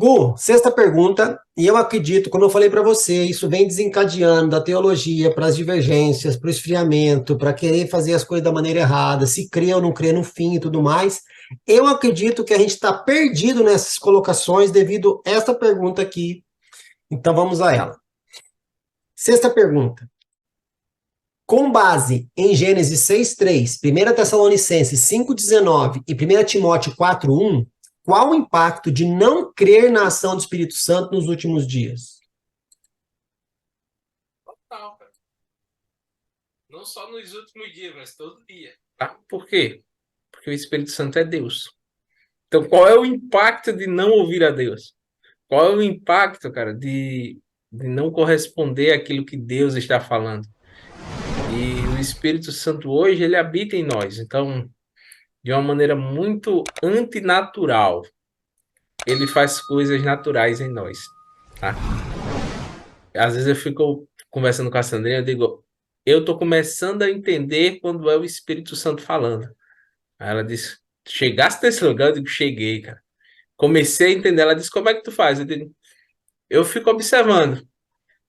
Gu, sexta pergunta, e eu acredito, como eu falei para você, isso vem desencadeando da teologia para as divergências, para o esfriamento, para querer fazer as coisas da maneira errada, se crê ou não crê no fim e tudo mais. Eu acredito que a gente está perdido nessas colocações devido a esta pergunta aqui. Então vamos a ela. Sexta pergunta. Com base em Gênesis 6:3, 1 Tessalonicenses 5:19 e 1 Timóteo 4:1, qual o impacto de não crer na ação do Espírito Santo nos últimos dias? Total, cara. Não só nos últimos dias, mas todo dia. Tá? Por quê? Porque o Espírito Santo é Deus. Então, qual é o impacto de não ouvir a Deus? Qual é o impacto, cara, de não corresponder àquilo que Deus está falando? E o Espírito Santo hoje, ele habita em nós. Então, de uma maneira muito antinatural, ele faz coisas naturais em nós, tá? Às vezes eu fico conversando com a Sandrinha, eu digo, eu tô começando a entender quando é o Espírito Santo falando. Aí ela disse, chegasse nesse lugar? Eu digo, cheguei, cara. Comecei a entender. Ela disse, como é que tu faz? Eu digo, eu fico observando.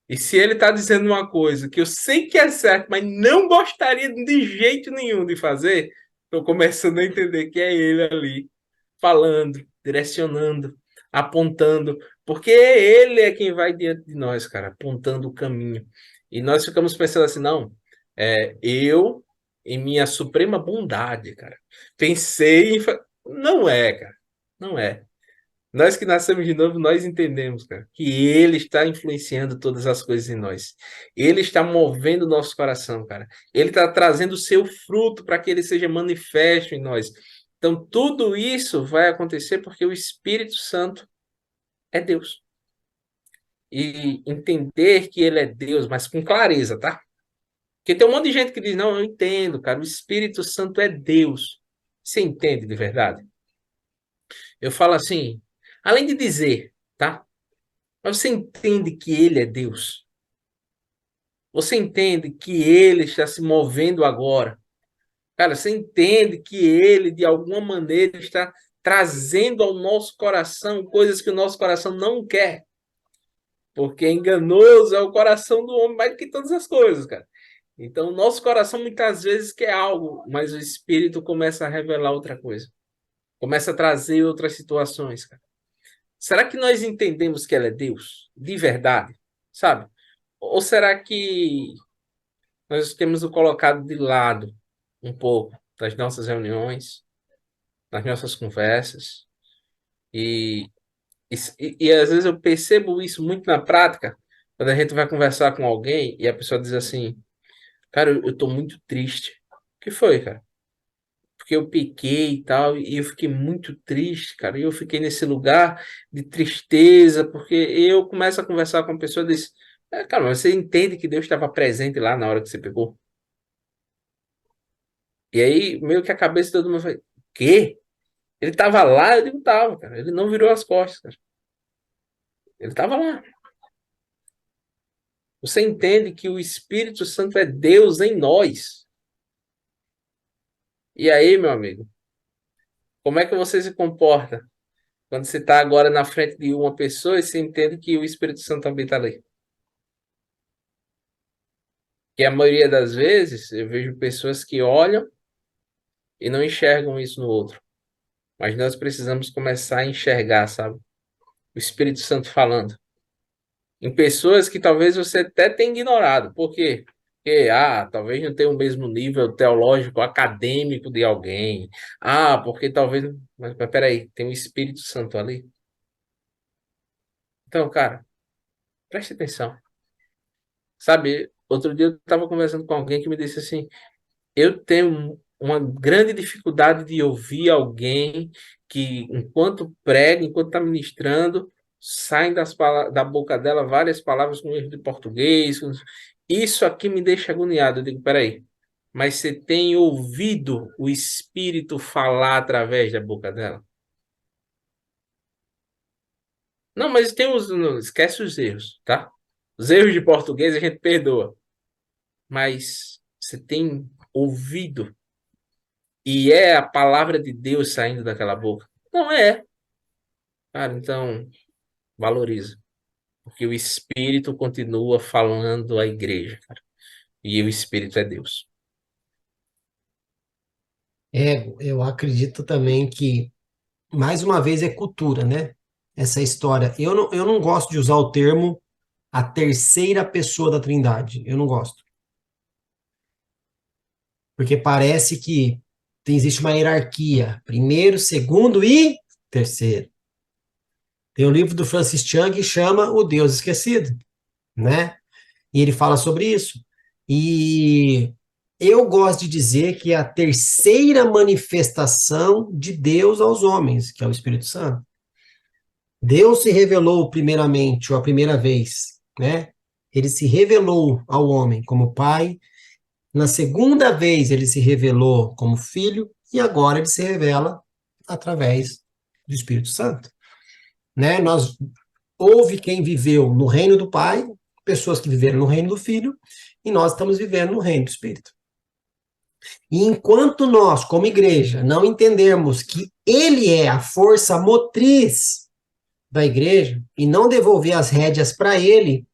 E se ele tá dizendo uma coisa que eu sei que é certo, mas não gostaria de jeito nenhum de fazer, tô começando a entender que é ele ali, falando, direcionando, apontando, porque ele é quem vai diante de nós, cara, apontando o caminho. E nós ficamos pensando assim, não, eu, em minha suprema bondade, cara, pensei em. Não é, cara, não é. Nós que nascemos de novo, nós entendemos, cara, que Ele está influenciando todas as coisas em nós. Ele está movendo o nosso coração, cara. Ele está trazendo o seu fruto para que ele seja manifesto em nós. Então, tudo isso vai acontecer porque o Espírito Santo é Deus. E entender que Ele é Deus, mas com clareza, tá? Porque tem um monte de gente que diz, não, eu entendo, cara, o Espírito Santo é Deus. Você entende de verdade? Eu falo assim, além de dizer, tá? Mas você entende que ele é Deus? Você entende que ele está se movendo agora? Cara, você entende que ele, de alguma maneira, está trazendo ao nosso coração coisas que o nosso coração não quer? Porque enganoso é o coração do homem mais do que todas as coisas, cara. Então, o nosso coração muitas vezes quer algo, mas o Espírito começa a revelar outra coisa. Começa a trazer outras situações, cara. Será que nós entendemos que ele é Deus? De verdade? Sabe? Ou será que nós temos o colocado de lado um pouco das nossas reuniões, das nossas conversas? E, e às vezes eu percebo isso muito na prática, quando a gente vai conversar com alguém e a pessoa diz assim, cara, eu tô muito triste. O que foi, cara? Porque eu pequei e tal, e eu fiquei muito triste, cara. E eu fiquei nesse lugar de tristeza, porque eu começo a conversar com a pessoa e diz, cara, mas você entende que Deus estava presente lá na hora que você pegou? E aí, meio que a cabeça de todo mundo foi, quê? Ele tava lá? Eu digo, tava, cara. Ele não virou as costas, cara. Ele tava lá. Você entende que o Espírito Santo é Deus em nós. E aí, meu amigo, como é que você se comporta quando você está agora na frente de uma pessoa e você entende que o Espírito Santo também está ali? Que a maioria das vezes eu vejo pessoas que olham e não enxergam isso no outro. Mas nós precisamos começar a enxergar, sabe? O Espírito Santo falando. Em pessoas que talvez você até tenha ignorado. Por quê? Porque, talvez não tenha o mesmo nível teológico, acadêmico de alguém. Porque talvez. Mas peraí, tem o Espírito Santo ali. Então, cara, preste atenção. Sabe, outro dia eu estava conversando com alguém que me disse assim: eu tenho uma grande dificuldade de ouvir alguém que, enquanto prega, enquanto está ministrando, saem da boca dela várias palavras com erro de português. Isso aqui me deixa agoniado. Eu digo, peraí, mas você tem ouvido o Espírito falar através da boca dela? Não, mas tem os. Não, esquece os erros, tá? Os erros de português a gente perdoa. Mas você tem ouvido e é a palavra de Deus saindo daquela boca? Não é. Cara, então. Valoriza. Porque o Espírito continua falando à igreja, cara. E o Espírito é Deus. Eu acredito também que, mais uma vez, é cultura, né? Essa história. Eu não gosto de usar o termo a terceira pessoa da Trindade. Eu não gosto. Porque parece que existe uma hierarquia. Primeiro, segundo e terceiro. Tem um livro do Francis Chan que chama O Deus Esquecido, né? E ele fala sobre isso. E eu gosto de dizer que é a terceira manifestação de Deus aos homens, que é o Espírito Santo. Deus se revelou primeiramente, ou a primeira vez, né? Ele se revelou ao homem como pai. Na segunda vez, ele se revelou como filho. E agora ele se revela através do Espírito Santo, né? Houve quem viveu no reino do Pai, pessoas que viveram no reino do Filho, e nós estamos vivendo no reino do Espírito. E enquanto nós, como igreja, não entendermos que Ele é a força motriz da igreja e não devolver as rédeas para Ele,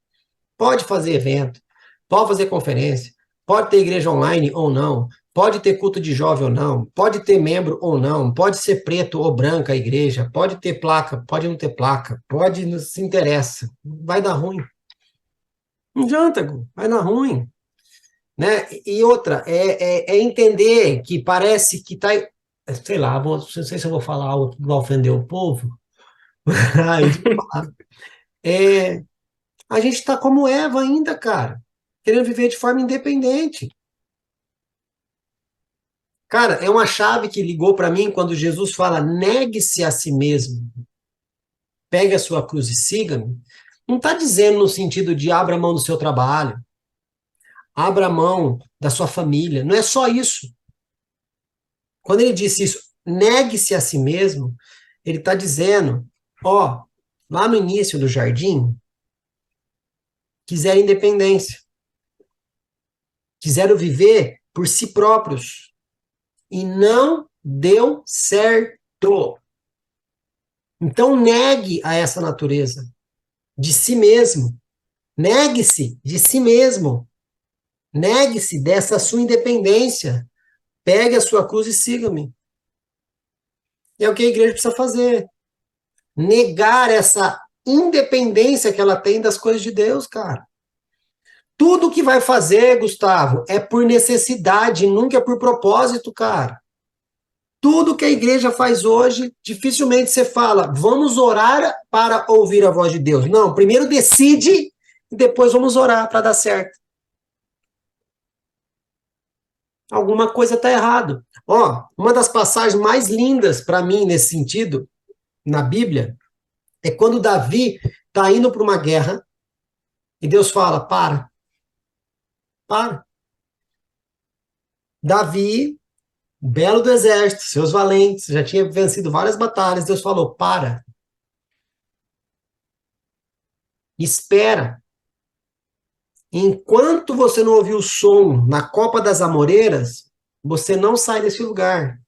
pode fazer evento, pode fazer conferência, pode ter igreja online ou não, pode ter culto de jovem ou não, pode ter membro ou não, pode ser preto ou branca a igreja, pode ter placa, pode não ter placa, pode, não se interessa, vai dar ruim. Não adianta, vai dar ruim. Né? E outra, é entender que parece que está. Sei lá, não sei se eu vou falar algo que vai ofender o povo. Aí, é, a gente está como Eva ainda, cara, querendo viver de forma independente. Cara, é uma chave que ligou para mim quando Jesus fala: negue-se a si mesmo, pegue a sua cruz e siga-me. Não está dizendo no sentido de abra mão do seu trabalho, abra mão da sua família. Não é só isso. Quando ele disse isso, negue-se a si mesmo, ele está dizendo, ó, lá no início do jardim, quiseram independência, quiseram viver por si próprios, e não deu certo. Então negue a essa natureza, de si mesmo, negue-se de si mesmo, negue-se dessa sua independência, pegue a sua cruz e siga-me. É o que a igreja precisa fazer. Negar essa independência que ela tem das coisas de Deus, cara. Tudo que vai fazer, Gustavo, é por necessidade, nunca é por propósito, cara. Tudo que a igreja faz hoje, dificilmente você fala, vamos orar para ouvir a voz de Deus. Não, primeiro decide e depois vamos orar para dar certo. Alguma coisa está errado. Ó, uma das passagens mais lindas para mim nesse sentido, na Bíblia, é quando Davi está indo para uma guerra e Deus fala, para. Davi, belo do exército, seus valentes, já tinha vencido várias batalhas. Deus falou: para, espera. Enquanto você não ouvir o som na copa das amoreiras, você não sai desse lugar.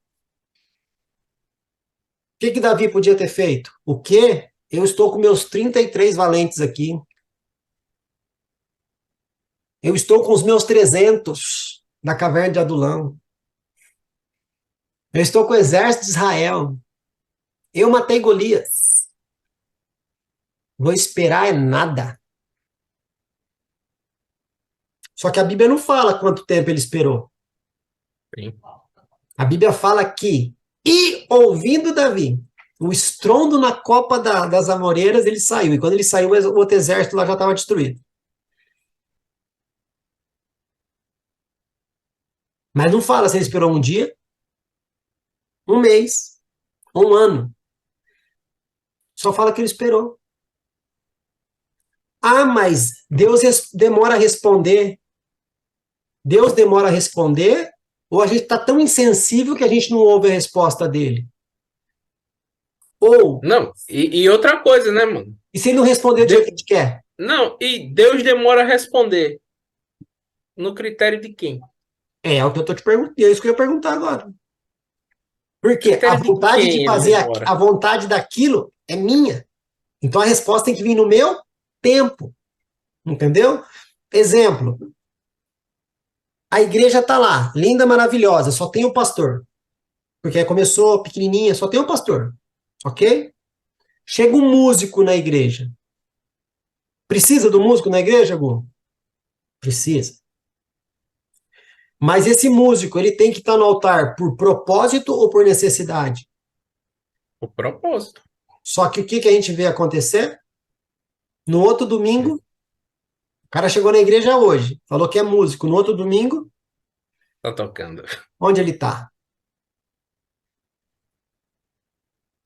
O que Davi podia ter feito? O quê? Eu estou com meus 33 valentes aqui. Eu estou com os meus 300 na caverna de Adulão. Eu estou com o exército de Israel. Eu matei Golias. Vou esperar é nada. Só que a Bíblia não fala quanto tempo ele esperou. Sim. A Bíblia fala que, e ouvindo Davi, o estrondo na copa das amoreiras, ele saiu. E quando ele saiu, o outro exército lá já estava destruído. Mas não fala se ele esperou um dia, um mês, um ano. Só fala que ele esperou. Ah, mas Deus demora a responder. Deus demora a responder, ou a gente está tão insensível que a gente não ouve a resposta dele? Ou, Não, e outra coisa, né, mano? e se ele não responder do jeito que a gente quer? Não, e Deus demora a responder. No critério de quem? É o que eu estou te perguntando, é isso que eu ia perguntar agora. Porque a Critério de vontade de quem ele fazer demora? a vontade daquilo é minha. Então a resposta tem que vir no meu tempo, entendeu? Exemplo, a igreja está lá, linda, maravilhosa, só tem o pastor. Porque começou pequenininha, só tem o pastor, ok? Chega um músico na igreja. Precisa do músico na igreja, Gu? Precisa. Mas esse músico, ele tem que estar no altar por propósito ou por necessidade? O propósito. Só que o que a gente vê acontecer? No outro domingo, o cara chegou na igreja hoje, falou que é músico. No outro domingo, Tá tocando. onde ele está?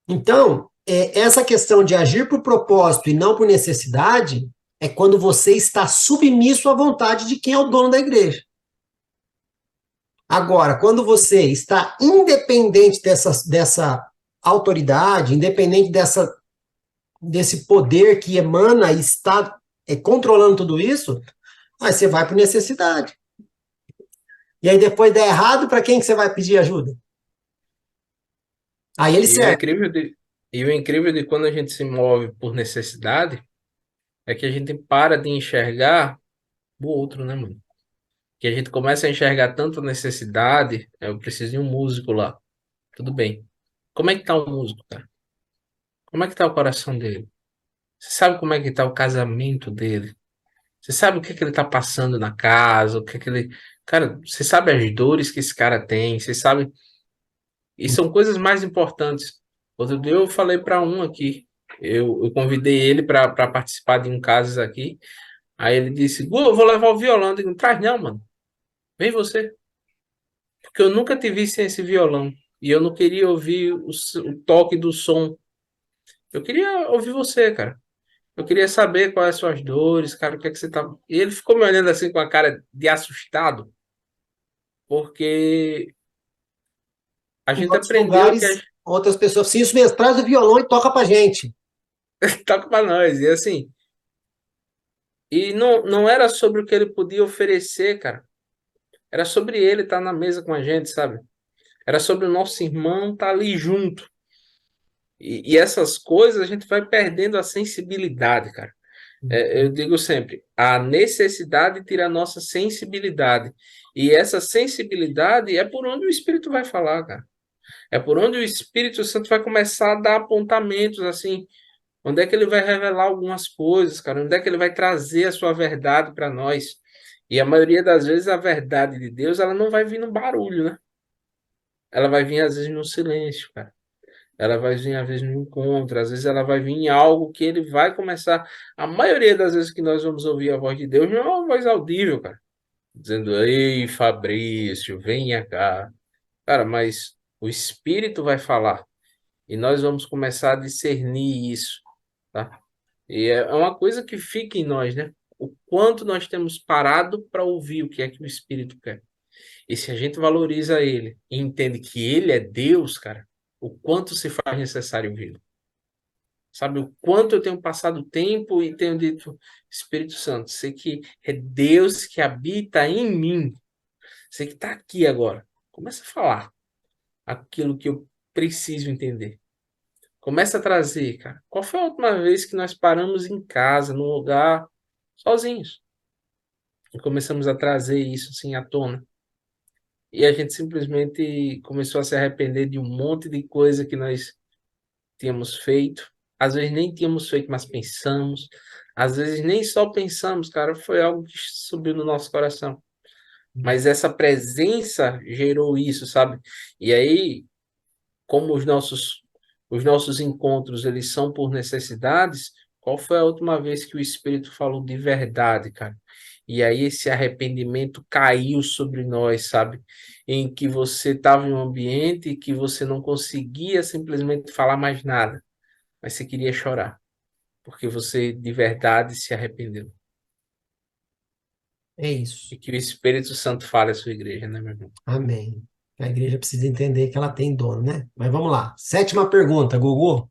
Então, essa questão de agir por propósito e não por necessidade é quando você está submisso à vontade de quem é o dono da igreja. Agora, quando você está independente dessa autoridade, independente desse poder que emana e está controlando tudo isso, aí você vai por necessidade. E aí depois der errado, para quem que você vai pedir ajuda? Aí ele E o serve. incrível de, e o incrível de quando a gente se move por necessidade é que a gente para de enxergar o outro, né, mano? Que a gente começa a enxergar tanto necessidade, eu preciso de um músico lá. Tudo bem. Como é que tá o músico, cara? Como é que tá o coração dele? Você sabe como é que tá o casamento dele? Você sabe o que é que ele tá passando na casa? O que é que ele. Cara, você sabe as dores que esse cara tem? Você sabe. E são coisas mais importantes. Outro dia eu falei para um aqui. Eu convidei ele para participar de um caso aqui. Aí ele disse: Gu, eu vou levar o violão. Eu digo: não traz não, mano. Vem você. Porque eu nunca te vi sem esse violão. E eu não queria ouvir o toque do som. Eu queria ouvir você, cara. Eu queria saber quais as suas dores, cara, o que é que você tá. E ele ficou me olhando assim com a cara de assustado, porque a Em gente outros aprendeu que a lugares, gente outras pessoas, sim, isso mesmo, traz o violão e toca pra gente. toca para nós. E assim, e não era sobre o que ele podia oferecer, cara. Era sobre ele estar na mesa com a gente, sabe? Era sobre o nosso irmão estar ali junto. E essas coisas a gente vai perdendo a sensibilidade, cara. Eu digo sempre, a necessidade tira a nossa sensibilidade. E essa sensibilidade é por onde o Espírito vai falar, cara. É por onde o Espírito Santo vai começar a dar apontamentos, assim, onde é que ele vai revelar algumas coisas, cara, onde é que ele vai trazer a sua verdade para nós. E a maioria das vezes a verdade de Deus, ela não vai vir no barulho, né? Ela vai vir às vezes no silêncio, cara. Ela vai vir às vezes no encontro, às vezes ela vai vir em algo que ele vai começar. A maioria das vezes que nós vamos ouvir a voz de Deus não é uma voz audível, cara, dizendo: Ei, Fabrício, venha cá. Cara, mas o Espírito vai falar e nós vamos começar a discernir isso, tá? E é uma coisa que fica em nós, né? O quanto nós temos parado para ouvir o que é que o Espírito quer. E se a gente valoriza ele e entende que ele é Deus, cara, o quanto se faz necessário ouvi-lo. Sabe o quanto eu tenho passado tempo e tenho dito: Espírito Santo, sei que é Deus que habita em mim. Sei que está aqui agora. Começa a falar aquilo que eu preciso entender. Começa a trazer, cara. Qual foi a última vez que nós paramos em casa, num lugar, sozinhos? E começamos a trazer isso assim à tona. E a gente simplesmente começou a se arrepender de um monte de coisa que nós tínhamos feito. Às vezes nem tínhamos feito, mas pensamos. Às vezes nem só pensamos, cara, foi algo que subiu no nosso coração. Mas essa presença gerou isso, sabe? E aí, como os nossos encontros, eles são por necessidades, qual foi a última vez que o Espírito falou de verdade, cara? E aí esse arrependimento caiu sobre nós, sabe? Em que você estava em um ambiente que você não conseguia simplesmente falar mais nada, mas você queria chorar, porque você de verdade se arrependeu. É isso. E que o Espírito Santo fale à sua igreja, né, meu irmão? Amém. A igreja precisa entender que ela tem dono, né? Mas vamos lá. Sétima pergunta, Gugu.